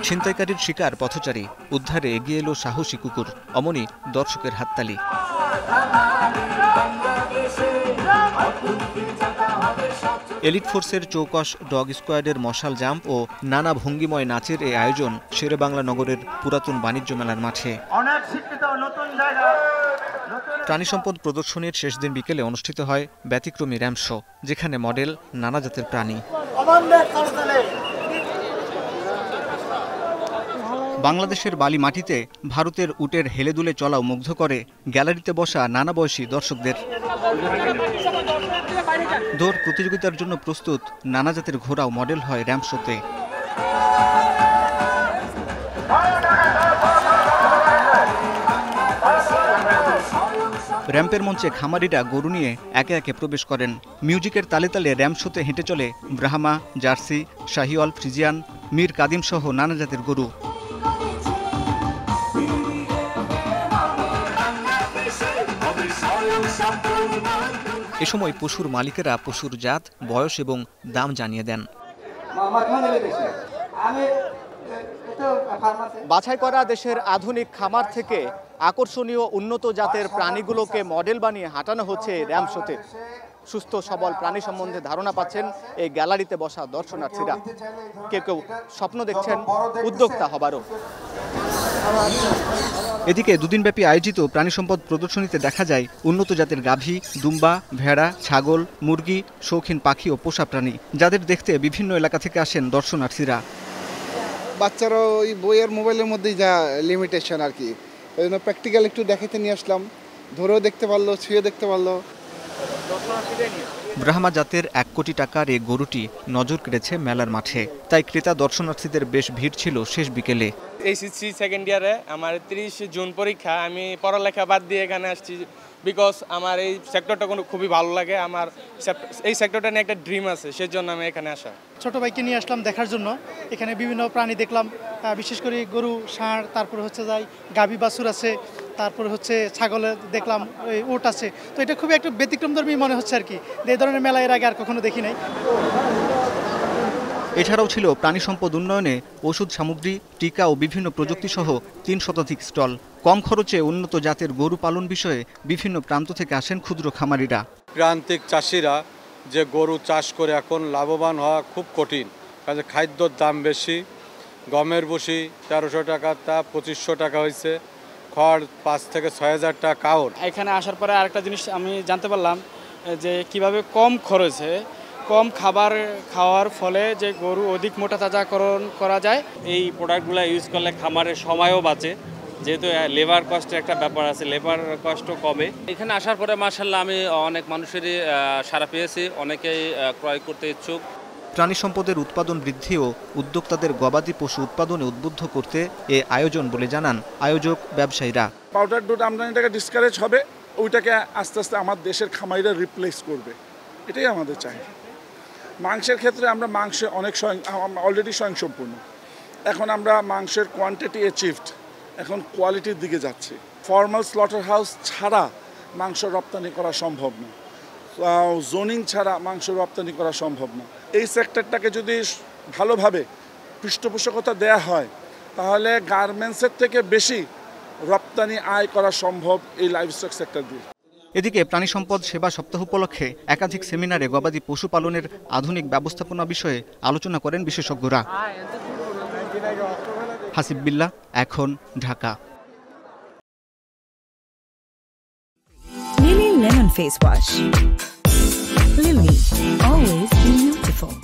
ছিনতাইকারীর শিকার পথচারী, উদ্ধারে এগিয়ে এলো সাহসী কুকুর, অমনি দর্শকের হাততালি। এলিট ফোর্সের চৌকস ডগ স্কোয়াডের মশাল জাম্প ও নানা ভঙ্গিময় নাচের এই আয়োজন শেরেবাংলা নগরের পুরাতন বাণিজ্য মেলার মাঠে। প্রাণী সম্পদ প্রদর্শনীর শেষ দিন বিকেলে অনুষ্ঠিত হয় ব্যতিক্রমী র্যাম্প শো, যেখানে মডেল নানা জাতের প্রাণী। বাংলাদেশের বালি মাটিতে ভারতের উটের হেলেদুলে চলাও মুগ্ধ করে গ্যালারিতে বসা নানা বয়সী দর্শকদের। দৌড় প্রতিযোগিতার জন্য প্রস্তুত নানা জাতের ঘোড়াও মডেল হয় র্যাম্প শোতে। র্যাম্পের মঞ্চে খামারিরা গরু নিয়ে একে একে প্রবেশ করেন। মিউজিকের তালে তালে র্যাম্প শোতে হেঁটে চলে ব্রাহ্মা, জার্সি, শাহিওয়াল, ফ্রিজিয়ান, মীর কাদিম সহ নানা জাতের গরু। এ সময় পশুর মালিকেরা পশুর জাত, বয়স এবং দাম জানিয়ে দেন। বাছাই করা দেশের আধুনিক খামার থেকে আকর্ষণীয় উন্নত জাতের প্রাণীগুলোকে মডেল বানিয়ে হাঁটানো হচ্ছে র্যাম্প শোতে। সুস্থ সবল প্রাণী সম্বন্ধে ধারণা পাচ্ছেন এই গ্যালারিতে বসা দর্শনার্থীরা। কেউ কেউ স্বপ্ন দেখছেন উদ্যোক্তা হবারও। এদিকে দুদিনব্যাপী আয়োজিত প্রাণী সম্পদ প্রদর্শনীতে দেখা যায় উন্নত জাতের গাভী, দুম্বা, ভেড়া, ছাগল, মুরগি, শৌখিন পাখি ও পোষা প্রাণী, যাদের দেখতে বিভিন্ন এলাকা থেকে আসেন দর্শনার্থীরা। বাচ্চারা ওই বইয়ের মোবাইলের মধ্যেই যা লিমিটেশন আর কি, ওই জন্য প্র্যাকটিক্যাল একটু দেখাতে নিয়ে আসলাম, ধরেও দেখতে পারলো, ছুঁয়ে দেখতে পারলো। ব্রাহ্মা জাতের 1 কোটি টাকার এই গরুটি নজর কেড়েছে মেলার মাঠে, তাই ক্রেতা দর্শনার্থীদের বেশ ভিড় ছিল শেষ বিকেলে। এইচএসসি সেকেন্ড ইয়ারে আমার 30 জুন পরীক্ষা, আমি পড়ালেখা বাদ দিয়ে এখানে আসছি বিকজ আমার এই সেক্টরটা খুবই ভালো লাগে। আমার এই সেক্টরটা নিয়ে একটা ড্রিম আছে, সেজন্য আমি এখানে আসা। ছোট ভাইকে নিয়ে আসলাম দেখার জন্য। এখানে বিভিন্ন প্রাণী দেখলাম, বিশেষ করে গরু, ষাঁড়, তারপরে হচ্ছে যাই গাভী বাছুর আছে, তারপরে হচ্ছে ছাগলের দেখলাম, উট আছে। তো এটা খুবই একটা ব্যতিক্রমধর্মী মনে হচ্ছে আর কি, এই ধরনের মেলা এর আগে আর কখনো দেখি নাই। এছাড়াও ছিল প্রাণী সম্পদ উন্নয়নে ওষুধ সামগ্রী, টিকা ও বিভিন্ন প্রযুক্তি সহ 3 শতাধিক স্টল। কম খরচে উন্নত জাতের গরু পালন বিষয়ে বিভিন্ন প্রান্ত থেকে আসেন ক্ষুদ্র খামারিরা। প্রান্তিক চাষিরা যে গরু চাষ করে এখন লাভবান হওয়া খুব কঠিন, কারণ খাদ্যর দাম বেশি। গমের বসি 1300 টাকা, তা 2500 টাকা হয়েছে। খড় 5 থেকে 6000 টাকা কাউর। এখানে আসার পরে আরেকটা জিনিস আমি জানতে পারলাম যে কিভাবে কম খরচে কম খাবার খাওয়ার ফলে যে গরু অধিক মোটা তাজাকরণ করা যায়। এই প্রোডাক্টগুলো ইউজ করলে খামারের সময়ও বাঁচে, যেহেতু লেবার কস্টের একটা ব্যাপার আছে, লেবার কস্টও কমে। এখানে আসার পরে মাশাআল্লাহ আমি অনেক মানুষেরই সাড়া পেয়েছি, অনেকেই ক্রয় করতে ইচ্ছুক। প্রাণী সম্পদের উৎপাদন বৃদ্ধি ও উদ্যোক্তাদের গবাদি পশু উৎপাদনে উদ্বুদ্ধ করতে এ আয়োজন বলে জানান আয়োজক ব্যবসায়ীরা। পাউডার দুধ আমদানিটাকে ডিসকারেজ হবে, ওইটাকে আস্তে আস্তে আমার দেশের খামারিরা রিপ্লেস করবে, এটাই আমাদের চাই। মাংসের ক্ষেত্রে আমরা মাংসে অনেক অলরেডি স্বয়ংসম্পূর্ণ। এখন আমরা মাংসের কোয়ান্টিটি অ্যাচিভড, এখন কোয়ালিটির দিকে যাচ্ছি। ফর্মাল স্লটার হাউস ছাড়া মাংস রপ্তানি করা সম্ভব না, জোনিং ছাড়া মাংস রপ্তানি করা সম্ভব না। এই সেক্টরটাকে যদি ভালোভাবে পৃষ্ঠপোষকতা দেয়া হয়, তাহলে গার্মেন্টসের থেকে বেশি রপ্তানি আয় করা সম্ভব এই লাইভস্টক সেক্টর দিয়ে। এদিকে প্রাণী সম্পদ সেবা সপ্তাহ উপলক্ষে একাধিক সেমিনারে গবাদি পশু পালনের আধুনিক ব্যবস্থাপনা বিষয়ে আলোচনা করেন বিশেষজ্ঞরা। হাসিব বিল্লাহ, এখন, Dhaka. Lily Lemon Face Wash. Lily, always beautiful.